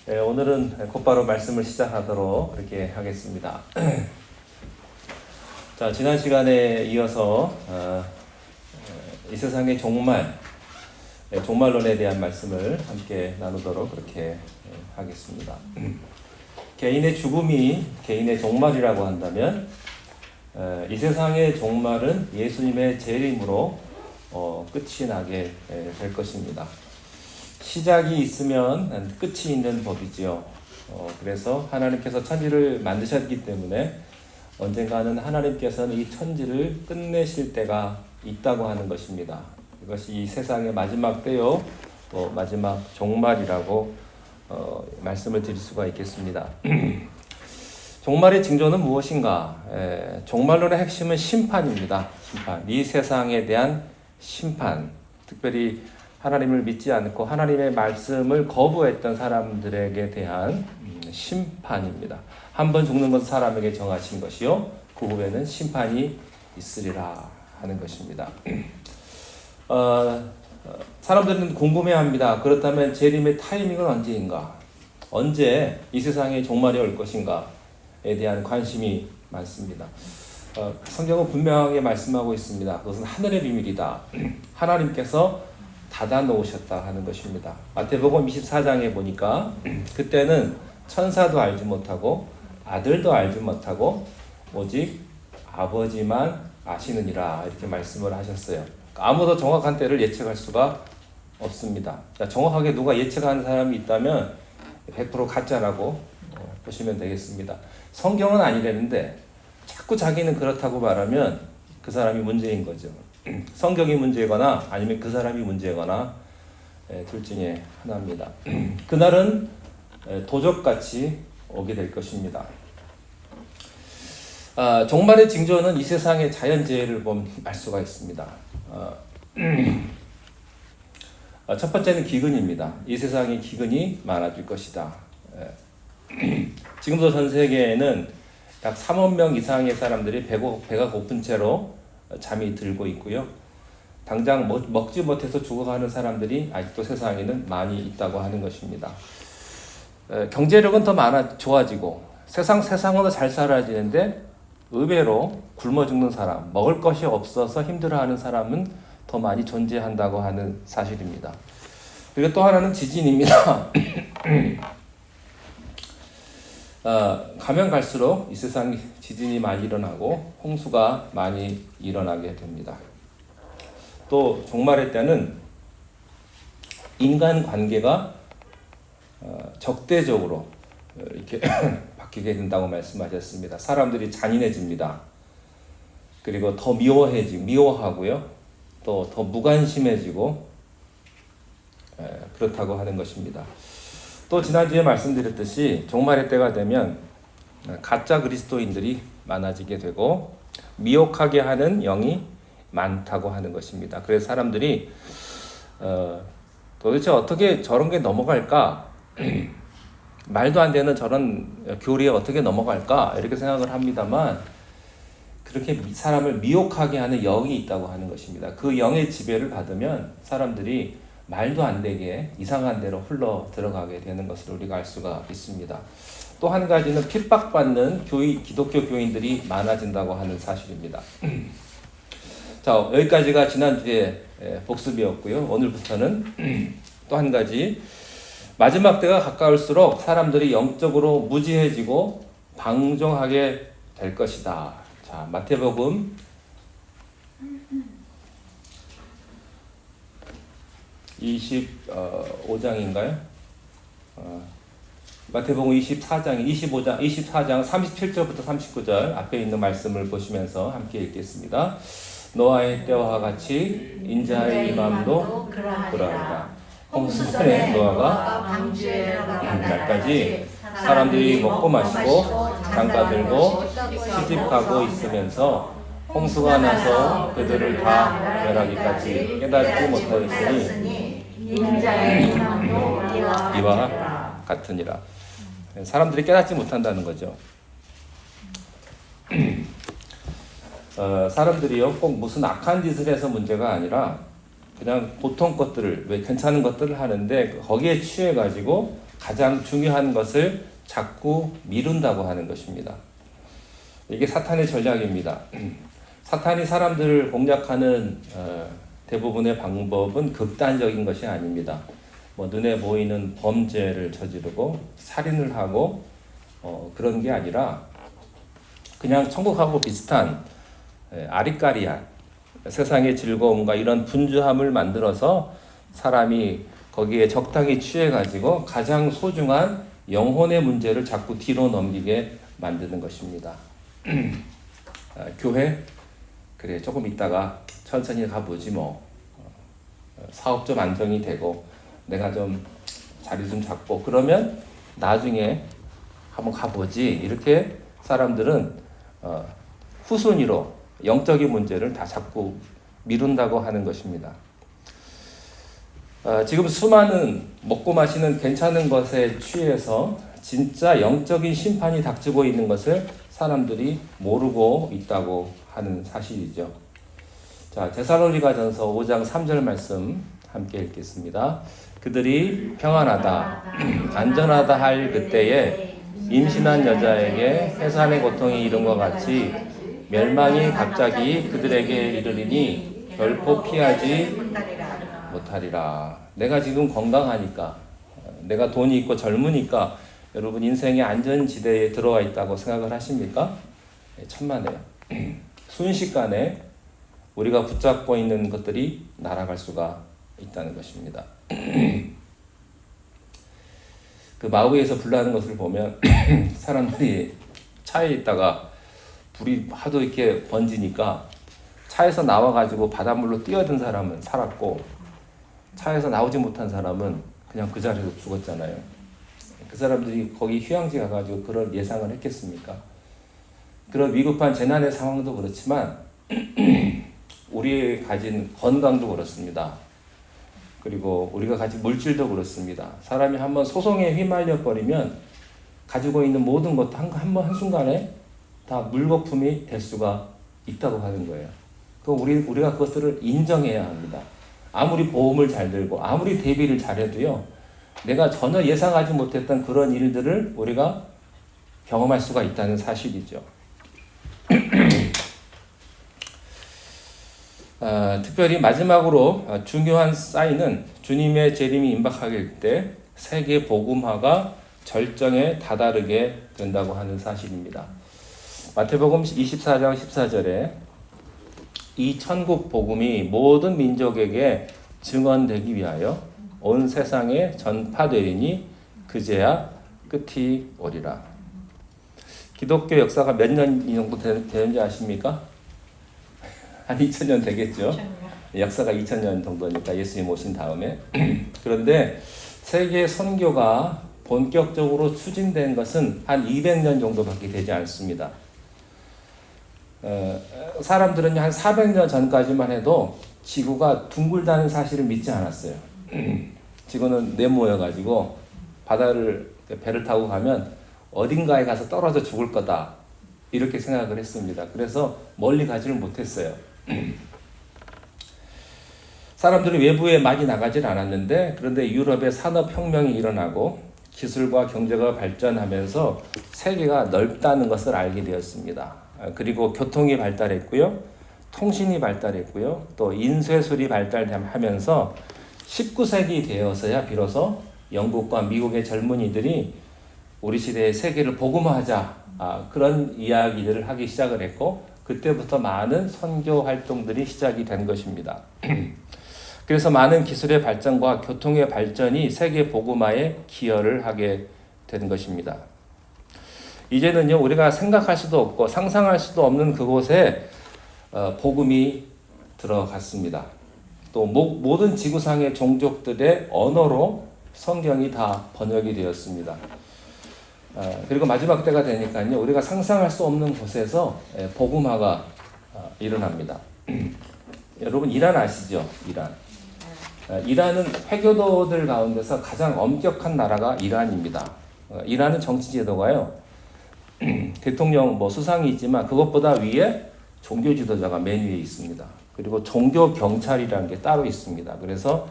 오늘은 곧바로 말씀을 시작하도록 이렇게 하겠습니다. 자, 지난 시간에 이어서 이 세상의 종말론에 대한 말씀을 함께 나누도록 그렇게 하겠습니다. 개인의 죽음이 개인의 종말이라고 한다면 이 세상의 종말은 예수님의 재림으로 끝이 나게 될 것입니다. 시작이 있으면 끝이 있는 법이지요. 그래서 하나님께서 천지를 만드셨기 때문에 언젠가는 하나님께서는 이 천지를 끝내실 때가 있다고 하는 것입니다. 이것이 이 세상의 마지막 때요, 또 마지막 종말이라고 말씀을 드릴 수가 있겠습니다. 종말의 징조는 무엇인가? 종말론의 핵심은 심판입니다. 심판. 이 세상에 대한 심판. 특별히 하나님을 믿지 않고 하나님의 말씀을 거부했던 사람들에게 대한 심판입니다. 한 번 죽는 것은 사람에게 정하신 것이요, 그 후에는 심판이 있으리라 하는 것입니다. 사람들은 궁금해합니다. 그렇다면 재림의 타이밍은 언제인가? 언제 이 세상에 종말이 올 것인가에 대한 관심이 많습니다. 성경은 분명하게 말씀하고 있습니다. 그것은 하늘의 비밀이다. 하나님께서 닫아 놓으셨다 하는 것입니다. 마태복음 24장에 보니까 그때는 천사도 알지 못하고 아들도 알지 못하고 오직 아버지만 아시느니라 이렇게 말씀을 하셨어요. 아무도 정확한 때를 예측할 수가 없습니다. 정확하게 누가 예측하는 사람이 있다면 100% 가짜라고 보시면 되겠습니다. 성경은 아니라는데 자꾸 자기는 그렇다고 말하면 그 사람이 문제인 거죠. 성경이 문제거나 아니면 그 사람이 문제거나 둘 중에 하나입니다. 그날은 도적같이 오게 될 것입니다. 종말의 징조는 이 세상의 자연재해를 보면 알 수가 있습니다. 첫 번째는 기근입니다. 이 세상에 기근이 많아질 것이다. 지금도 전 세계에는 약 3억 명 이상의 사람들이 배가 고픈 채로 잠이 들고 있고요. 당장 먹지 못해서 죽어가는 사람들이 아직도 세상에는 많이 있다고 하는 것입니다. 경제력은 더 좋아지고 세상으로 잘 살아지는데 의외로 굶어 죽는 사람, 먹을 것이 없어서 힘들어하는 사람은 더 많이 존재한다고 하는 사실입니다. 그리고 또 하나는 지진입니다. 가면 갈수록 이 세상 지진이 많이 일어나고 홍수가 많이 일어나게 됩니다. 또 종말의 때는 인간 관계가 적대적으로 이렇게 바뀌게 된다고 말씀하셨습니다. 사람들이 잔인해집니다. 그리고 더 미워하고요. 또 더 무관심해지고 그렇다고 하는 것입니다. 또 지난주에 말씀드렸듯이 종말의 때가 되면 가짜 그리스도인들이 많아지게 되고 미혹하게 하는 영이 많다고 하는 것입니다. 그래서 사람들이 도대체 어떻게 저런 게 넘어갈까? 말도 안 되는 저런 교리에 어떻게 넘어갈까? 이렇게 생각을 합니다만 그렇게 사람을 미혹하게 하는 영이 있다고 하는 것입니다. 그 영의 지배를 받으면 사람들이 말도 안 되게 이상한 데로 흘러 들어가게 되는 것을 우리가 알 수가 있습니다. 또 한 가지는 핍박받는 기독교 교인들이 많아진다고 하는 사실입니다. 자, 여기까지가 지난주에 복습이었고요. 오늘부터는 또 한 가지, 마지막 때가 가까울수록 사람들이 영적으로 무지해지고 방종하게 될 것이다. 자, 마태복음 25장인가요? 마태복음 24장 37절부터 39절 앞에 있는 말씀을 보시면서 함께 읽겠습니다. 노아의 때와 같이 인자의 임함도 그러하리라. 홍수전에 노아가 방주하는 날까지 사람들이 먹고 마시고 장가 들고 시집가고 있으면서 홍수가 나서 그들을 다 멸하기까지 깨닫지 못하였으니 이와 같으니라. 사람들이 깨닫지 못한다는 거죠. 사람들이요, 꼭 무슨 악한 짓을 해서 문제가 아니라 그냥 보통 것들을, 왜 괜찮은 것들을 하는데 거기에 취해가지고 가장 중요한 것을 자꾸 미룬다고 하는 것입니다. 이게 사탄의 전략입니다. 사탄이 사람들을 공략하는 대부분의 방법은 극단적인 것이 아닙니다. 뭐 눈에 보이는 범죄를 저지르고 살인을 하고 그런 게 아니라 그냥 천국하고 비슷한 아리까리한 세상의 즐거움과 이런 분주함을 만들어서 사람이 거기에 적당히 취해가지고 가장 소중한 영혼의 문제를 자꾸 뒤로 넘기게 만드는 것입니다. 교회? 그래, 조금 있다가 천천히 가보지 뭐. 사업 좀 안정이 되고 내가 좀 자리 좀 잡고 그러면 나중에 한번 가보지. 이렇게 사람들은 후순위로 영적인 문제를 다 자꾸 미룬다고 하는 것입니다. 지금 수많은 먹고 마시는 괜찮은 것에 취해서 진짜 영적인 심판이 닥치고 있는 것을 사람들이 모르고 있다고 하는 사실이죠. 자, 데살로니가전서 5장 3절 말씀 함께 읽겠습니다. 그들이 평안하다, 안전하다 할 그때에 임신한 여자에게 해산의 고통이 이른 것 같이 멸망이 갑자기 그들에게 이르리니 결코 피하지 못하리라. 내가 지금 건강하니까, 내가 돈이 있고 젊으니까 여러분 인생의 안전지대에 들어와 있다고 생각을 하십니까? 천만에요. 순식간에 우리가 붙잡고 있는 것들이 날아갈 수가 있다는 것입니다. 그 마우이에서 불나는 것을 보면 사람들이 차에 있다가 불이 하도 이렇게 번지니까 차에서 나와가지고 바닷물로 뛰어든 사람은 살았고 차에서 나오지 못한 사람은 그냥 그 자리에서 죽었잖아요. 그 사람들이 거기 휴양지 가가지고 그런 예상을 했겠습니까? 그런 위급한 재난의 상황도 그렇지만 우리의 가진 건강도 그렇습니다. 그리고 우리가 가진 물질도 그렇습니다. 사람이 한번 소송에 휘말려 버리면 가지고 있는 모든 것도 한순간에 다 물거품이 될 수가 있다고 하는 거예요. 우리가 그것들을 인정해야 합니다. 아무리 보험을 잘 들고 아무리 대비를 잘해도요, 내가 전혀 예상하지 못했던 그런 일들을 우리가 경험할 수가 있다는 사실이죠. 특별히 마지막으로 중요한 사인은 주님의 재림이 임박하길 때 세계 복음화가 절정에 다다르게 된다고 하는 사실입니다. 마태복음 24장 14절에 이 천국 복음이 모든 민족에게 증언되기 위하여 온 세상에 전파되리니 그제야 끝이 오리라. 기독교 역사가 몇 년 정도 되는지 아십니까? 한 2000년 되겠죠. 역사가 2000년 정도니까 예수님 오신 다음에. 그런데 세계 선교가 본격적으로 추진된 것은 한 200년 정도밖에 되지 않습니다. 사람들은 한 400년 전까지만 해도 지구가 둥글다는 사실을 믿지 않았어요. 지구는 네모여가지고 배를 타고 가면 어딘가에 가서 떨어져 죽을 거다, 이렇게 생각을 했습니다. 그래서 멀리 가지를 못했어요. 사람들이 외부에 많이 나가질 않았는데, 그런데 유럽에 산업혁명이 일어나고 기술과 경제가 발전하면서 세계가 넓다는 것을 알게 되었습니다. 그리고 교통이 발달했고요, 통신이 발달했고요, 또 인쇄술이 발달하면서 19세기 되어서야 비로소 영국과 미국의 젊은이들이 우리 시대의 세계를 복음화하자, 그런 이야기들을 하기 시작을 했고, 그때부터 많은 선교 활동들이 시작이 된 것입니다. 그래서 많은 기술의 발전과 교통의 발전이 세계 복음화에 기여를 하게 된 것입니다. 이제는요, 우리가 생각할 수도 없고 상상할 수도 없는 그곳에 복음이 들어갔습니다. 또 모든 지구상의 종족들의 언어로 성경이 다 번역이 되었습니다. 그리고 마지막 때가 되니까요, 우리가 상상할 수 없는 곳에서 복음화가 일어납니다. 여러분, 이란 아시죠? 이란은 회교도들 가운데서 가장 엄격한 나라가 이란입니다. 이란은 정치 제도가요, 대통령 수상이 있지만 그것보다 위에 종교 지도자가 맨 위에 있습니다. 그리고 종교 경찰이라는 게 따로 있습니다. 그래서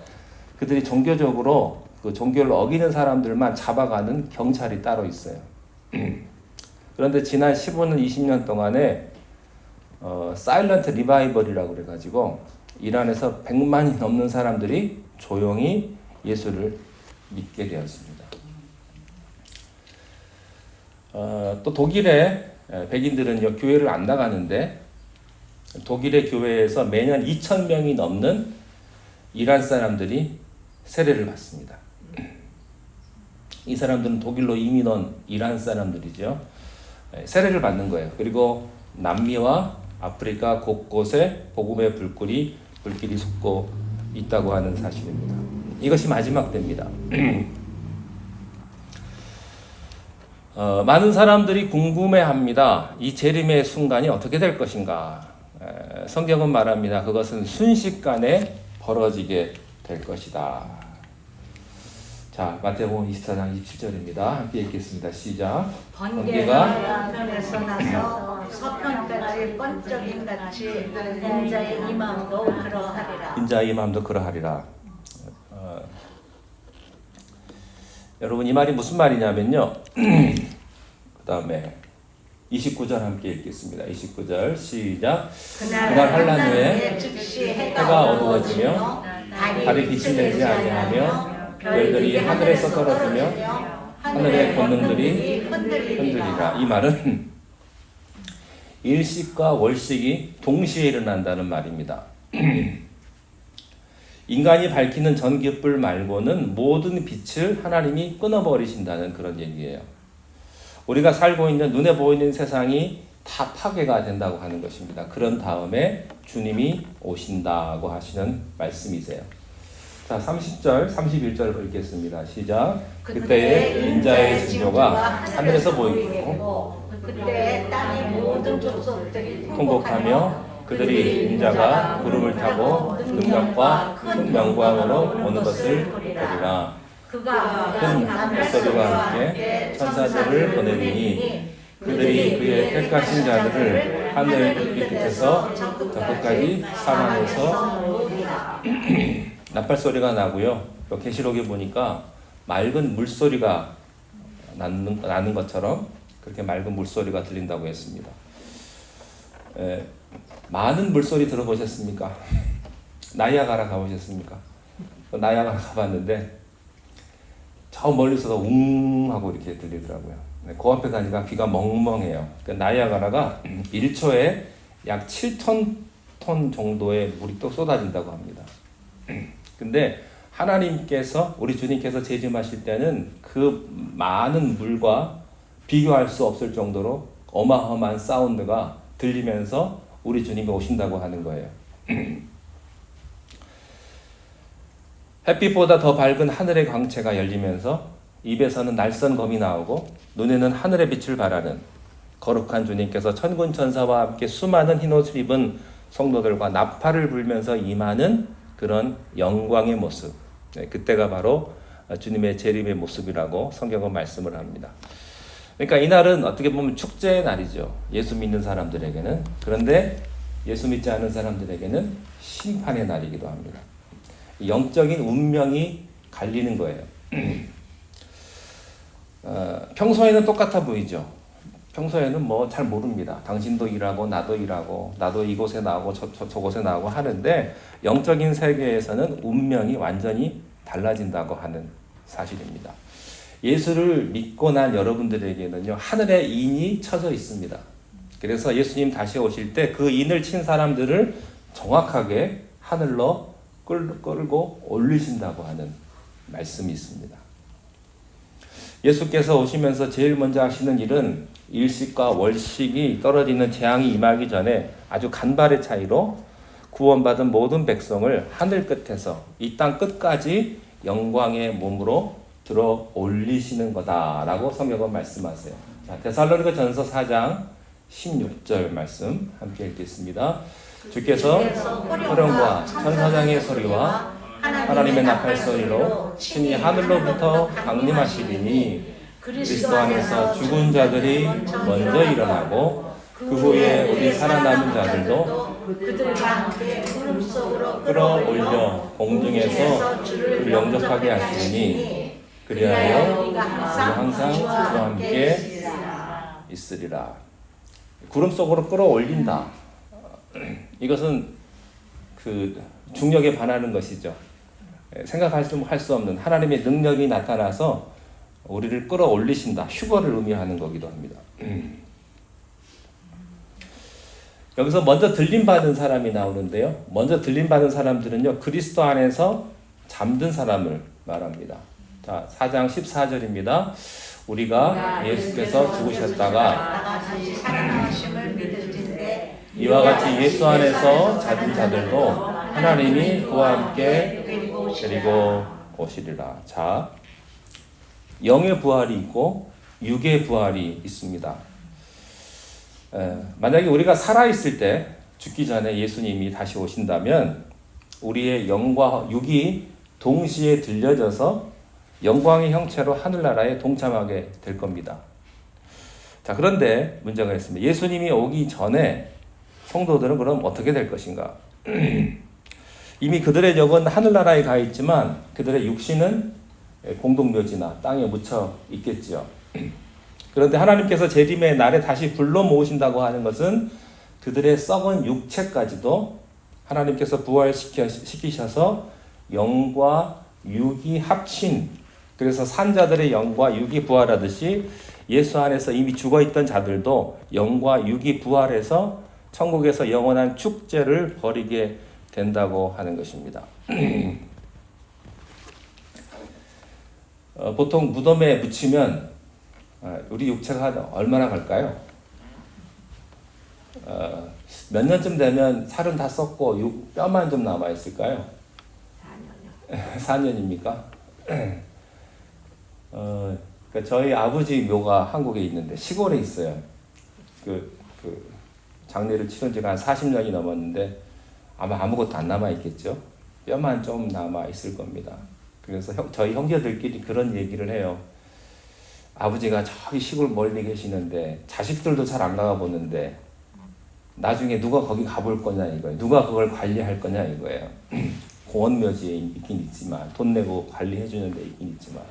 그들이 종교적으로 그 종교를 어기는 사람들만 잡아가는 경찰이 따로 있어요. 그런데 지난 15년, 20년 동안에 사일런트 리바이벌이라고 그래가지고 이란에서 100만이 넘는 사람들이 조용히 예수를 믿게 되었습니다. 또 독일의 백인들은 교회를 안 나가는데 독일의 교회에서 매년 2,000명이 넘는 이란 사람들이 세례를 받습니다. 이 사람들은 독일로 이민 온 이란 사람들이죠. 세례를 받는 거예요. 그리고 남미와 아프리카 곳곳에 복음의 불길이 솟고 있다고 하는 사실입니다. 이것이 마지막 때입니다. 많은 사람들이 궁금해합니다. 이 재림의 순간이 어떻게 될 것인가? 성경은 말합니다. 그것은 순식간에 벌어지게 될 것이다. 자, 마태복음 24장 27절입니다. 함께 읽겠습니다. 시작. 번개가 남편에서 나서 서편까지 번쩍임 같이 인자의 이 마음도 그러하리라. 인자의 이 마음도 그러하리라. 여러분, 이 말이 무슨 말이냐면요. 그 다음에 29절 함께 읽겠습니다. 29절 시작. 그날 환난 후에 해가 어두워지며 달이 빛이 내지 아니하며 별들이 하늘에서 떨어지며 하늘의 권능들이 흔들리라. 이 말은 일식과 월식이 동시에 일어난다는 말입니다. 인간이 밝히는 전기불 말고는 모든 빛을 하나님이 끊어버리신다는 그런 얘기예요. 우리가 살고 있는 눈에 보이는 세상이 다 파괴가 된다고 하는 것입니다. 그런 다음에 주님이 오신다고 하시는 말씀이세요. 자, 30절, 31절 읽겠습니다. 시작. 그때에 인자의 징조가 하늘에서 보이고 그때 땅의 모든 족속들이 통곡하며 그들이 인자가 구름을 타고 능력과 큰 영광으로 오는 것을 보리라. 그가 큰 목소리와 함께 천사들을 보내리니 그들이 그의 택하신 자들을 하늘 깊이 끝에서 저 끝까지 사망해서 나팔 소리가 나고요. 또 계시록에 보니까 맑은 물소리가 나는 것처럼 그렇게 맑은 물소리가 들린다고 했습니다. 많은 물소리 들어보셨습니까? 나이아가라 가보셨습니까? 나이아가라 가봤는데 저 멀리서도 웅 하고 이렇게 들리더라고요. 그 앞에 가니까 귀가 멍멍해요. 나이아가라가 1초에 약 7톤 정도의 물이 또 쏟아진다고 합니다. 근데 하나님께서 우리 주님께서 재림하실 때는 그 많은 물과 비교할 수 없을 정도로 어마어마한 사운드가 들리면서 우리 주님이 오신다고 하는 거예요. 햇빛보다 더 밝은 하늘의 광채가 열리면서 입에서는 날선 검이 나오고 눈에는 하늘의 빛을 발하는 거룩한 주님께서 천군 천사와 함께 수많은 흰옷을 입은 성도들과 나팔을 불면서 임하는 그런 영광의 모습. 그때가 바로 주님의 재림의 모습이라고 성경은 말씀을 합니다. 그러니까 이날은 어떻게 보면 축제의 날이죠. 예수 믿는 사람들에게는. 그런데 예수 믿지 않은 사람들에게는 심판의 날이기도 합니다. 영적인 운명이 갈리는 거예요. 평소에는 똑같아 보이죠. 평소에는 뭐 잘 모릅니다. 당신도 일하고 나도 일하고 나도 이곳에 나오고 저곳에 나오고 하는데 영적인 세계에서는 운명이 완전히 달라진다고 하는 사실입니다. 예수를 믿고 난 여러분들에게는요, 하늘의 인이 쳐져 있습니다. 그래서 예수님 다시 오실 때 그 인을 친 사람들을 정확하게 하늘로 끌고 올리신다고 하는 말씀이 있습니다. 예수께서 오시면서 제일 먼저 하시는 일은 일식과 월식이 떨어지는 재앙이 임하기 전에 아주 간발의 차이로 구원받은 모든 백성을 하늘 끝에서 이 땅 끝까지 영광의 몸으로 들어 올리시는 거다라고 성경은 말씀하세요. 자, 데살로니가 전서 4장 16절 말씀 함께 읽겠습니다. 주께서 호령과 천사장의 소리와 하나님의 나팔 소리로 친히 하늘로부터 강림하시리니 그리스도 안에서 죽은 자들이 먼저 일어나고 그 후에 우리 살아남은 자들도 그들과 함께 구름 속으로 끌어올려 공중에서 그를 영접하게 하시니 그리하여 우리가 항상 그와 함께 있으리라. 구름 속으로 끌어올린다. 이것은 그 중력에 반하는 것이죠. 생각할 수 없는 하나님의 능력이 나타나서 우리를 끌어올리신다. 휴거를 의미하는 거기도 합니다. 여기서 먼저 들림받은 사람이 나오는데요. 먼저 들림받은 사람들은요, 그리스도 안에서 잠든 사람을 말합니다. 자, 4장 14절입니다. 우리가 예수께서 죽으셨다가 살아나심을 믿을진대 이와 같이 예수 안에서 잠든 자들도 하나님이 그와 함께 데리고 오시리라. 자, 영의 부활이 있고 육의 부활이 있습니다. 만약에 우리가 살아있을 때 죽기 전에 예수님이 다시 오신다면 우리의 영과 육이 동시에 들려져서 영광의 형체로 하늘나라에 동참하게 될 겁니다. 자, 그런데 문제가 있습니다. 예수님이 오기 전에 성도들은 그럼 어떻게 될 것인가? 이미 그들의 영은 하늘나라에 가 있지만 그들의 육신은 공동묘지나 땅에 묻혀 있겠지요. 그런데 하나님께서 재림의 날에 다시 불러 모으신다고 하는 것은 그들의 썩은 육체까지도 하나님께서 부활시키셔서 영과 육이 합친, 그래서 산자들의 영과 육이 부활하듯이 예수 안에서 이미 죽어있던 자들도 영과 육이 부활해서 천국에서 영원한 축제를 벌이게 된다고 하는 것입니다. 보통 무덤에 묻히면 우리 육체가 얼마나 갈까요? 몇 년쯤 되면 살은 다 썩고 뼈만 좀 남아 있을까요? 4년입니까? 그러니까 저희 아버지 묘가 한국에 있는데 시골에 있어요. 그 장례를 치른 지가 한 40년이 넘었는데 아마 아무것도 안 남아 있겠죠. 뼈만 좀 남아 있을 겁니다. 그래서 저희 형제들끼리 그런 얘기를 해요. 아버지가 저기 시골 멀리 계시는데 자식들도 잘 안 가가 보는데 나중에 누가 거기 가볼 거냐 이거예요. 누가 그걸 관리할 거냐 이거예요. 공원묘지에 있긴 있지만 돈 내고 관리해 주는 데 있긴 있지만,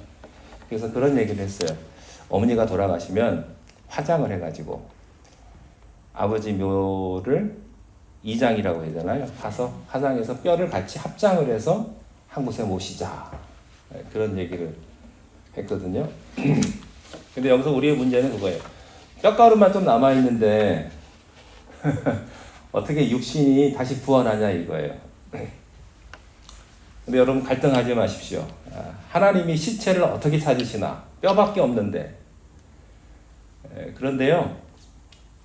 그래서 그런 얘기를 했어요. 어머니가 돌아가시면 화장을 해가지고 아버지 묘를 이장이라고 하잖아요. 가서 화장해서 뼈를 같이 합장을 해서 한 곳에 모시자, 그런 얘기를 했거든요. 근데 여기서 우리의 문제는 그거예요. 뼈가루만 좀 남아있는데 어떻게 육신이 다시 부활하냐 이거예요. 근데 여러분 갈등하지 마십시오. 하나님이 시체를 어떻게 찾으시나? 뼈밖에 없는데. 그런데요,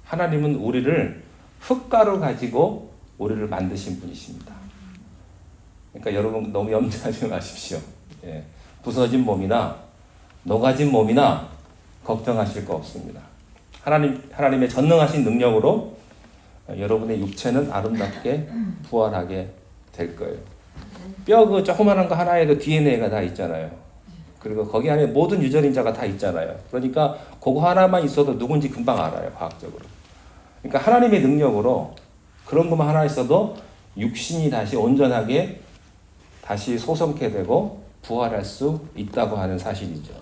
하나님은 우리를 흙가루 가지고 우리를 만드신 분이십니다. 그러니까 여러분 너무 염려하지 마십시오. 부서진 몸이나 녹아진 몸이나 걱정하실 거 없습니다. 하나님의 전능하신 능력으로 여러분의 육체는 아름답게 부활하게 될 거예요. 뼈 그 조그마한 거 하나에도 DNA가 다 있잖아요. 그리고 거기 안에 모든 유전인자가 다 있잖아요. 그러니까 그거 하나만 있어도 누군지 금방 알아요, 과학적으로. 그러니까 하나님의 능력으로 그런 것만 하나 있어도 육신이 다시 온전하게 다시 소성케 되고 부활할 수 있다고 하는 사실이죠.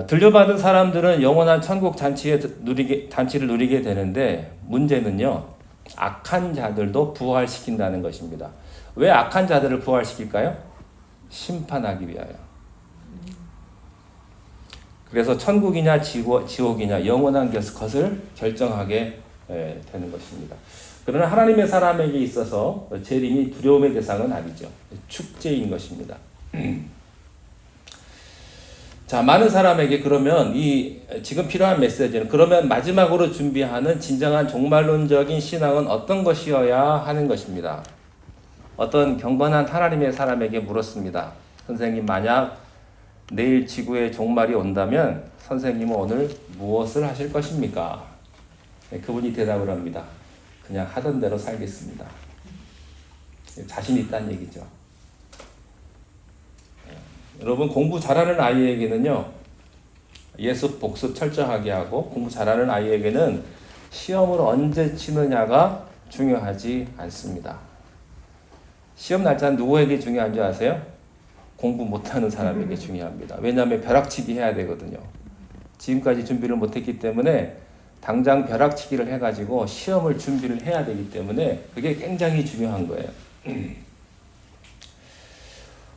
들려받은 사람들은 영원한 천국 잔치를 누리게 되는데, 문제는요, 악한 자들도 부활시킨다는 것입니다. 왜 악한 자들을 부활시킬까요? 심판하기 위하여. 그래서 천국이냐 지옥이냐 영원한 것을 결정하게 되는 것입니다. 그러나 하나님의 사람에게 있어서 재림이 두려움의 대상은 아니죠. 축제인 것입니다. 자, 많은 사람에게 그러면 지금 필요한 메시지는, 그러면 마지막으로 준비하는 진정한 종말론적인 신앙은 어떤 것이어야 하는 것입니다. 어떤 경건한 하나님의 사람에게 물었습니다. 선생님, 만약 내일 지구의 종말이 온다면 선생님은 오늘 무엇을 하실 것입니까? 그분이 대답을 합니다. 그냥 하던 대로 살겠습니다. 자신 있다는 얘기죠. 여러분, 공부 잘하는 아이에게는요, 예습 복습 철저하게 하고, 공부 잘하는 아이에게는 시험을 언제 치느냐가 중요하지 않습니다. 시험 날짜는 누구에게 중요한 줄 아세요? 공부 못하는 사람에게 중요합니다. 왜냐하면 벼락치기 해야 되거든요. 지금까지 준비를 못했기 때문에 당장 벼락치기를 해가지고 시험을 준비를 해야 되기 때문에 그게 굉장히 중요한 거예요.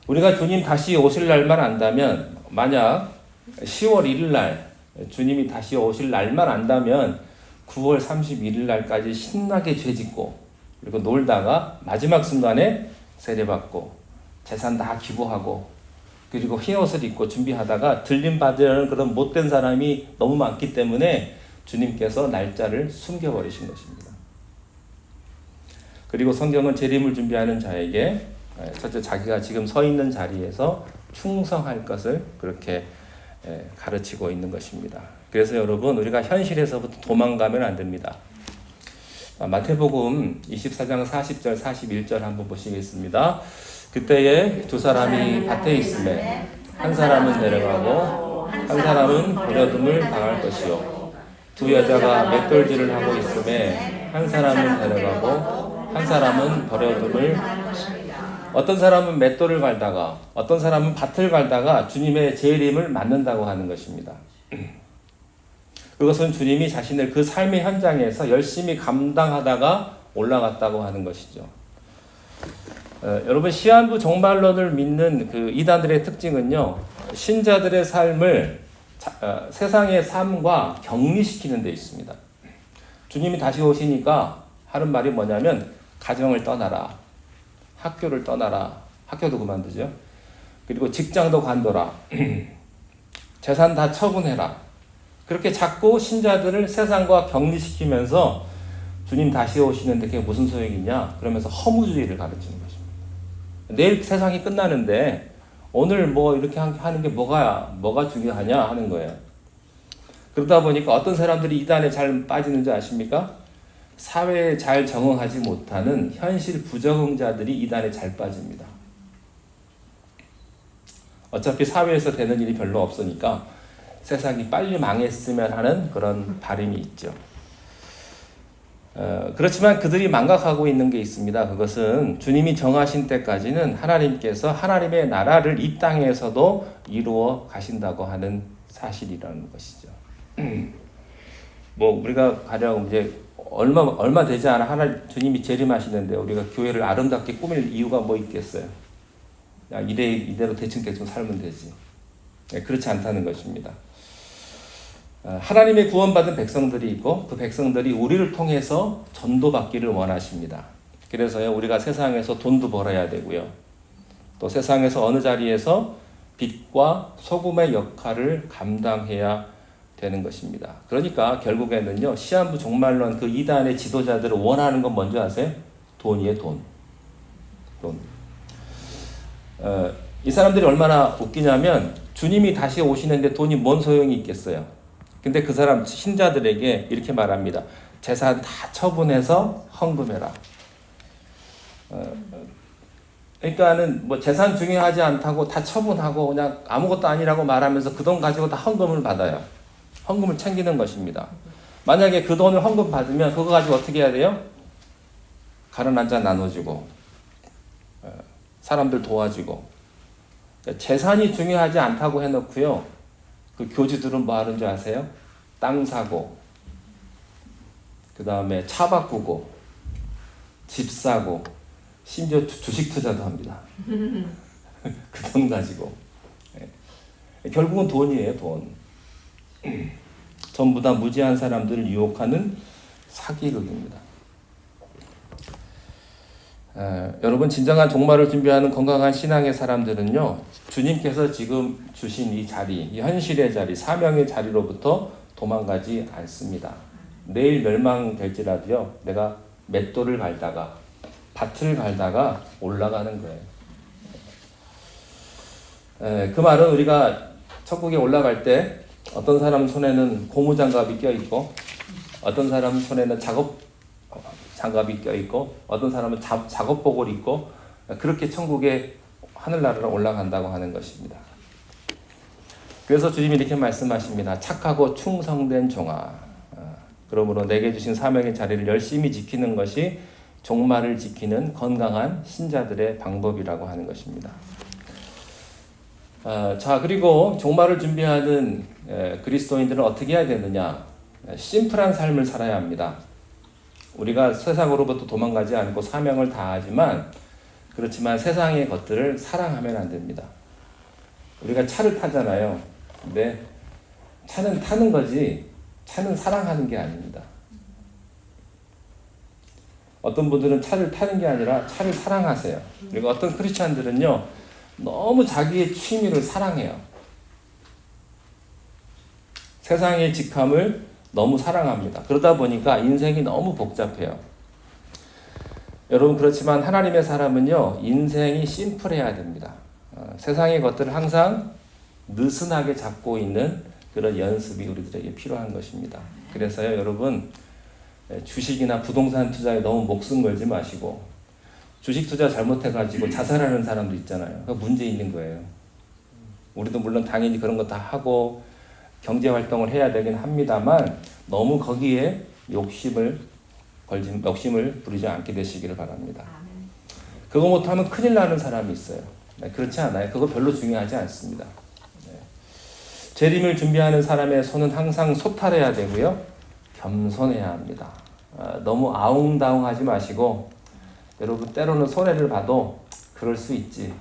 우리가 주님 다시 오실 날만 안다면, 만약 10월 1일 날 주님이 다시 오실 날만 안다면 9월 31일 날까지 신나게 죄짓고 그리고 놀다가 마지막 순간에 세례받고 재산 다 기부하고 그리고 흰 옷을 입고 준비하다가 들림받으려는 그런 못된 사람이 너무 많기 때문에 주님께서 날짜를 숨겨버리신 것입니다. 그리고 성경은 재림을 준비하는 자에게 첫째, 자기가 지금 서 있는 자리에서 충성할 것을 그렇게 가르치고 있는 것입니다. 그래서 여러분, 우리가 현실에서부터 도망가면 안 됩니다. 마태복음 24장 40절 41절 한번 보시겠습니다. 그때에 두 사람이 밭에 있음에 한 사람은 내려가고 한 사람은 버려둠을 당할 것이요, 두 여자가 맷돌질을 하고 있음에 한 사람은 내려가고 한 사람은 버려둠을 당할 것이요. 어떤 사람은 맷돌을 갈다가 어떤 사람은 밭을 갈다가 주님의 재림을 맞는다고 하는 것입니다. 그것은 주님이 자신을 그 삶의 현장에서 열심히 감당하다가 올라갔다고 하는 것이죠. 여러분, 시한부 종말론을 믿는 그 이단들의 특징은요, 신자들의 삶을 세상의 삶과 격리시키는 데 있습니다. 주님이 다시 오시니까 하는 말이 뭐냐면, 가정을 떠나라, 학교를 떠나라, 학교도 그만두죠. 그리고 직장도 관둬라, 재산 다 처분해라. 그렇게 자꾸 신자들을 세상과 격리시키면서 주님 다시 오시는데 그게 무슨 소용이냐 그러면서 허무주의를 가르치는 것입니다. 내일 세상이 끝나는데 오늘 뭐 이렇게 하는 게 뭐가 중요하냐 하는 거예요. 그러다 보니까 어떤 사람들이 이단에 잘 빠지는지 아십니까? 사회에 잘 적응하지 못하는 현실 부적응자들이 이단에 잘 빠집니다. 어차피 사회에서 되는 일이 별로 없으니까 세상이 빨리 망했으면 하는 그런 바람이 있죠. 그렇지만 그들이 망각하고 있는 게 있습니다. 그것은 주님이 정하신 때까지는 하나님께서 하나님의 나라를 이 땅에서도 이루어 가신다고 하는 사실이라는 것이죠. 뭐 우리가 가령 이제 얼마 되지 않아 주님이 재림하시는데 우리가 교회를 아름답게 꾸밀 이유가 뭐 있겠어요? 야, 이대로 대충 살면 되지. 네, 그렇지 않다는 것입니다. 하나님의 구원받은 백성들이 있고 그 백성들이 우리를 통해서 전도받기를 원하십니다. 그래서요, 우리가 세상에서 돈도 벌어야 되고요, 또 세상에서 어느 자리에서 빛과 소금의 역할을 감당해야 되는 것입니다. 그러니까 결국에는요, 시한부 종말론 그 이단의 지도자들을 원하는 건 뭔지 아세요? 돈이에요, 돈. 이 사람들이 얼마나 웃기냐면 주님이 다시 오시는데 돈이 뭔 소용이 있겠어요? 근데 그 사람 신자들에게 이렇게 말합니다. 재산 다 처분해서 헌금해라. 그러니까는 뭐 재산 중요하지 않다고 다 처분하고 그냥 아무것도 아니라고 말하면서 그 돈 가지고 다 헌금을 받아요. 헌금을 챙기는 것입니다. 만약에 그 돈을 헌금 받으면 그거 가지고 어떻게 해야 돼요? 가른 한 잔 나눠주고 사람들 도와주고. 재산이 중요하지 않다고 해놓고요, 그 교주들은 뭐 하는 줄 아세요? 땅 사고, 그 다음에 차 바꾸고, 집 사고, 심지어 주식 투자도 합니다. 그 돈 가지고. 결국은 돈이에요, 돈. 전부 다 무지한 사람들을 유혹하는 사기극입니다. 여러분, 진정한 종말을 준비하는 건강한 신앙의 사람들은요, 주님께서 지금 주신 이 자리, 이 현실의 자리, 사명의 자리로부터 도망가지 않습니다. 내일 멸망될지라도요, 내가 맷돌을 갈다가 밭을 갈다가 올라가는 거예요. 그 말은 우리가 천국에 올라갈 때 어떤 사람 손에는 고무장갑이 껴있고 어떤 사람 손에는 장갑이 껴있고 어떤 사람은 작업복을 입고 그렇게 천국의 하늘나라로 올라간다고 하는 것입니다. 그래서 주님이 이렇게 말씀하십니다. 착하고 충성된 종아, 그러므로 내게 주신 사명의 자리를 열심히 지키는 것이 종말을 지키는 건강한 신자들의 방법이라고 하는 것입니다. 자, 그리고 종말을 준비하는 그리스도인들은 어떻게 해야 되느냐? 심플한 삶을 살아야 합니다. 우리가 세상으로부터 도망가지 않고 사명을 다하지만 그렇지만 세상의 것들을 사랑하면 안 됩니다. 우리가 차를 타잖아요. 근데 차는 타는 거지 차는 사랑하는 게 아닙니다. 어떤 분들은 차를 타는 게 아니라 차를 사랑하세요. 그리고 어떤 크리스찬들은요 너무 자기의 취미를 사랑해요. 세상의 직함을 너무 사랑합니다. 그러다 보니까 인생이 너무 복잡해요. 여러분 그렇지만 하나님의 사람은요 인생이 심플해야 됩니다. 세상의 것들을 항상 느슨하게 잡고 있는 그런 연습이 우리들에게 필요한 것입니다. 그래서요 여러분 주식이나 부동산 투자에 너무 목숨 걸지 마시고 주식 투자 잘못해가지고 자살하는 사람도 있잖아요. 그 문제 있는 거예요. 우리도 물론 당연히 그런 거 다 하고 경제 활동을 해야 되긴 합니다만 너무 거기에 욕심을 부리지 않게 되시기를 바랍니다. 그거 못하면 큰일 나는 사람이 있어요. 네, 그렇지 않아요. 그거 별로 중요하지 않습니다. 네. 재림을 준비하는 사람의 손은 항상 소탈해야 되고요. 겸손해야 합니다. 너무 아웅다웅하지 마시고 여러분 때로는 손해를 봐도 그럴 수 있지.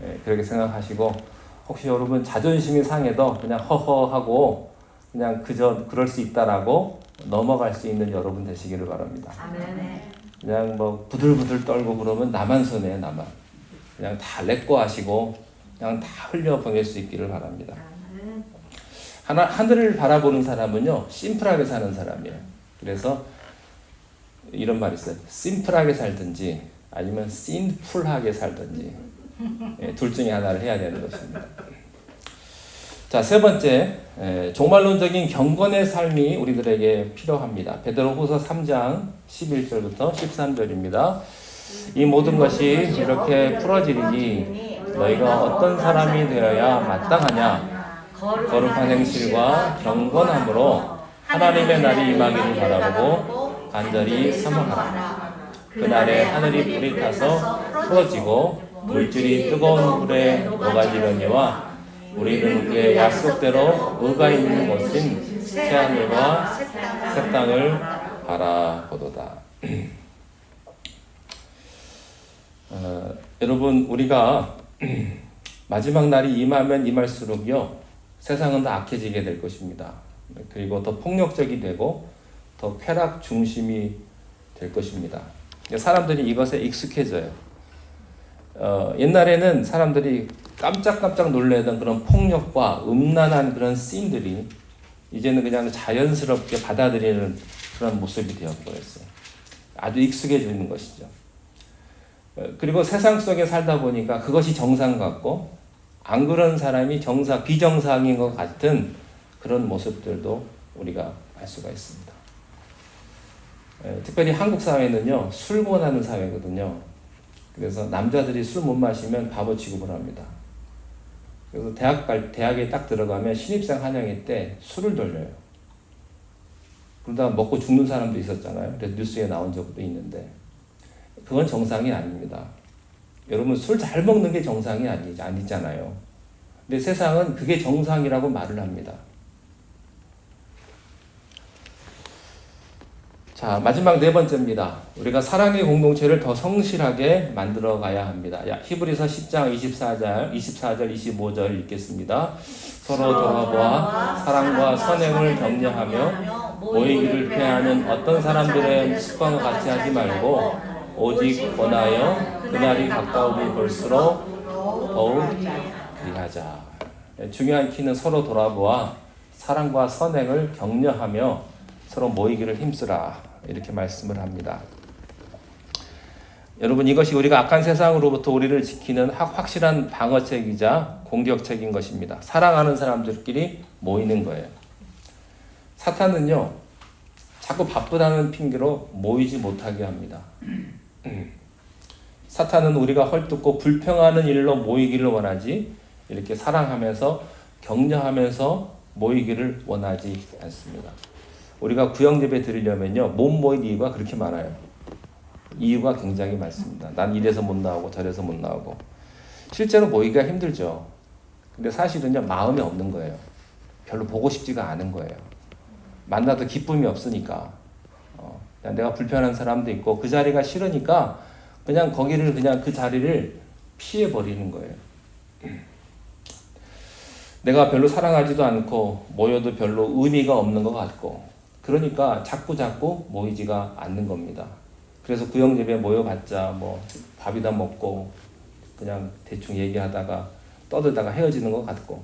네, 그렇게 생각하시고 혹시 여러분 자존심이 상해도 그냥 허허하고 그냥 그저 그럴 수 있다라고 넘어갈 수 있는 여러분 되시기를 바랍니다. 아멘. 그냥 뭐 부들부들 떨고 그러면 나만 손해요, 나만. 그냥 다 내꺼 하시고 그냥 다 흘려 보낼 수 있기를 바랍니다. 하늘을 바라보는 사람은요 심플하게 사는 사람이에요. 그래서 이런 말이 있어요. 심플하게 살든지 아니면 신풀하게 살든지 둘 중에 하나를 해야 되는 것입니다. 자, 세 번째 종말론적인 경건의 삶이 우리들에게 필요합니다. 베드로후서 3장 11절부터 13절입니다. 이 모든 것이 이렇게 풀어지리니 너희가 어떤 사람이 되어야 마땅하냐? 거룩한 행실과 경건함으로 하나님의 날이 임하기를 바라보고 간절히 사모하라. 그날에 하늘이 불이 타서 풀어지고 물질이 뜨거운 불에 녹아지려니와 우리는 그의 약속대로 의가 있는 곳인 새하늘과 새 땅을 바라보도다. 여러분 우리가 마지막 날이 임하면 임할수록요 세상은 더 악해지게 될 것입니다. 그리고 더 폭력적이 되고 더 쾌락 중심이 될 것입니다. 사람들이 이것에 익숙해져요. 옛날에는 사람들이 깜짝깜짝 놀래던 그런 폭력과 음란한 그런 씬들이 이제는 그냥 자연스럽게 받아들이는 그런 모습이 되어버렸어요. 아주 익숙해지는 것이죠. 그리고 세상 속에 살다 보니까 그것이 정상 같고 안 그런 사람이 비정상인 것 같은 그런 모습들도 우리가 알 수가 있습니다. 특별히 한국 사회는요 술 권하는 사회거든요. 그래서 남자들이 술 못 마시면 바보 취급을 합니다. 그래서 대학에 딱 들어가면 신입생 환영회 때 술을 돌려요. 그러다가 먹고 죽는 사람도 있었잖아요. 그래서 뉴스에 나온 적도 있는데 그건 정상이 아닙니다. 여러분 술 잘 먹는 게 정상이 아니잖아요. 근데 세상은 그게 정상이라고 말을 합니다. 자, 마지막 네 번째입니다. 우리가 사랑의 공동체를 더 성실하게 만들어 가야 합니다. 히브리서 10장 24절, 25절 읽겠습니다. 서로 돌아보아 사랑과 선행을 격려하며 모이기를 피하는 어떤 사람들의 습관과 같이 하지 말고 오직 권하여 그날이 가까움이 볼수록 더욱 그리하자. 중요한 키는 서로 돌아보아 사랑과 선행을 격려하며 서로 모이기를 힘쓰라. 이렇게 말씀을 합니다. 여러분 이것이 우리가 악한 세상으로부터 우리를 지키는 확실한 방어책이자 공격책인 것입니다. 사랑하는 사람들끼리 모이는 거예요. 사탄은요 자꾸 바쁘다는 핑계로 모이지 못하게 합니다. 사탄은 우리가 헐뜯고 불평하는 일로 모이기를 원하지 이렇게 사랑하면서 격려하면서 모이기를 원하지 않습니다. 우리가 구역 예배 드리려면요, 못 모인 이유가 그렇게 많아요. 이유가 굉장히 많습니다. 난 이래서 못 나오고 저래서 못 나오고. 실제로 모이기가 힘들죠. 근데 사실은요, 마음이 없는 거예요. 별로 보고 싶지가 않은 거예요. 만나도 기쁨이 없으니까. 그냥 내가 불편한 사람도 있고 그 자리가 싫으니까 그냥 거기를 그냥 그 자리를 피해 버리는 거예요. 내가 별로 사랑하지도 않고 모여도 별로 의미가 없는 것 같고 그러니까 자꾸 모이지가 않는 겁니다. 그래서 구역 예배 모여봤자 뭐 밥이다 먹고 그냥 대충 얘기하다가 떠들다가 헤어지는 것 같고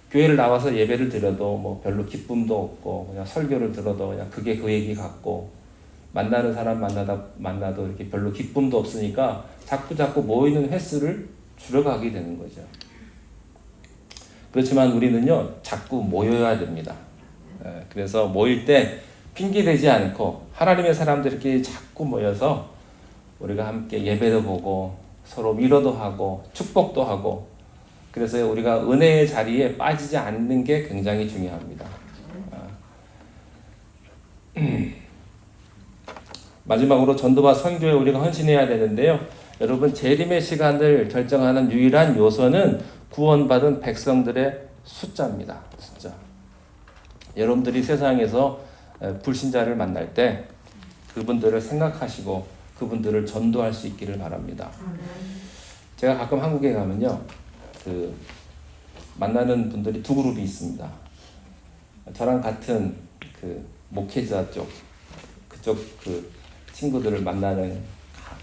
교회를 나와서 예배를 드려도 뭐 별로 기쁨도 없고 그냥 설교를 들어도 그냥 그게 그 얘기 같고 만나는 사람 만나도 이렇게 별로 기쁨도 없으니까 자꾸 모이는 횟수를 줄여가게 되는 거죠. 그렇지만 우리는요, 자꾸 모여야 됩니다. 그래서 모일 때 핑계대지 않고 하나님의 사람들이 이렇게 자꾸 모여서 우리가 함께 예배도 보고 서로 위로도 하고 축복도 하고 그래서 우리가 은혜의 자리에 빠지지 않는 게 굉장히 중요합니다. 마지막으로 전도와 선교에 우리가 헌신해야 되는데요. 여러분 재림의 시간을 결정하는 유일한 요소는 구원받은 백성들의 숫자입니다. 숫자. 여러분들이 세상에서 불신자를 만날 때 그분들을 생각하시고 그분들을 전도할 수 있기를 바랍니다. 제가 가끔 한국에 가면요, 만나는 분들이 두 그룹이 있습니다. 저랑 같은 목회자 그쪽 친구들을 만나는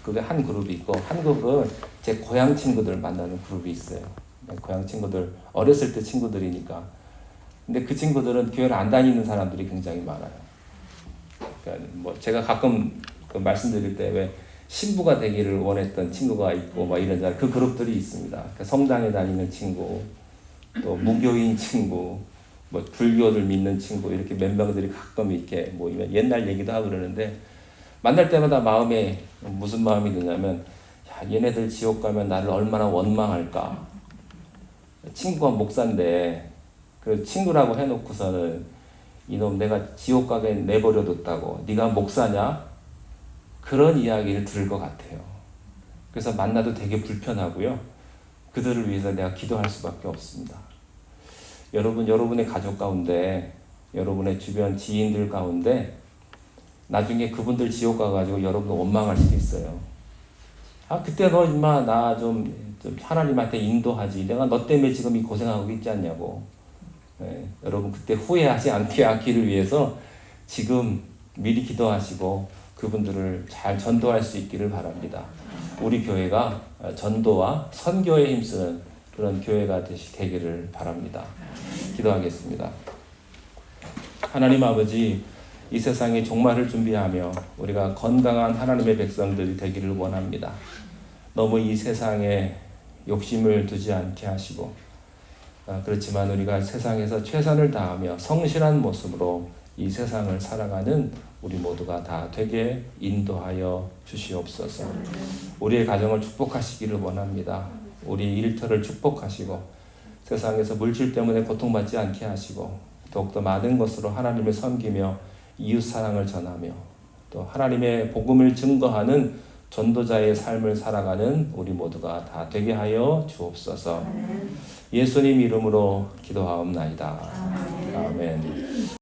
그게 한 그룹이 있고 한 그룹은 제 고향 친구들 만나는 그룹이 있어요. 고향 친구들 어렸을 때 친구들이니까. 근데 그 친구들은 교회를 안 다니는 사람들이 굉장히 많아요. 그러니까 뭐 제가 가끔 말씀드릴 때 왜 신부가 되기를 원했던 친구가 있고 막 이런 그 그룹들이 있습니다. 그러니까 성당에 다니는 친구, 또 무교인 친구, 뭐 불교를 믿는 친구 이렇게 몇 명들이 가끔 이렇게 모이면 옛날 얘기도 하고 그러는데 만날 때마다 마음에 무슨 마음이 드냐면 야, 얘네들 지옥 가면 나를 얼마나 원망할까. 친구가 목사인데 그 친구라고 해놓고서는 이놈 내가 지옥 가게 내버려뒀다고 네가 목사냐? 그런 이야기를 들을 것 같아요. 그래서 만나도 되게 불편하고요. 그들을 위해서 내가 기도할 수밖에 없습니다. 여러분의 가족 가운데 여러분의 주변 지인들 가운데 나중에 그분들 지옥 가가지고 여러분 원망할 수도 있어요. 아 그때 너 인마 나 좀 하나님한테 인도하지. 내가 너 때문에 지금 이 고생하고 있지 않냐고. 여러분 그때 후회하지 않게 하기를 위해서 지금 미리 기도하시고 그분들을 잘 전도할 수 있기를 바랍니다. 우리 교회가 전도와 선교에 힘쓰는 그런 교회가 되기를 바랍니다. 기도하겠습니다. 하나님 아버지, 이 세상에 종말을 준비하며 우리가 건강한 하나님의 백성들이 되기를 원합니다. 너무 이 세상에 욕심을 두지 않게 하시고 그렇지만 우리가 세상에서 최선을 다하며 성실한 모습으로 이 세상을 살아가는 우리 모두가 다 되게 인도하여 주시옵소서. 우리의 가정을 축복하시기를 원합니다. 우리 일터를 축복하시고 세상에서 물질 때문에 고통받지 않게 하시고 더욱더 많은 것으로 하나님을 섬기며 이웃 사랑을 전하며 또 하나님의 복음을 증거하는 전도자의 삶을 살아가는 우리 모두가 다 되게 하여 주옵소서. 예수님 이름으로 기도하옵나이다. 아멘.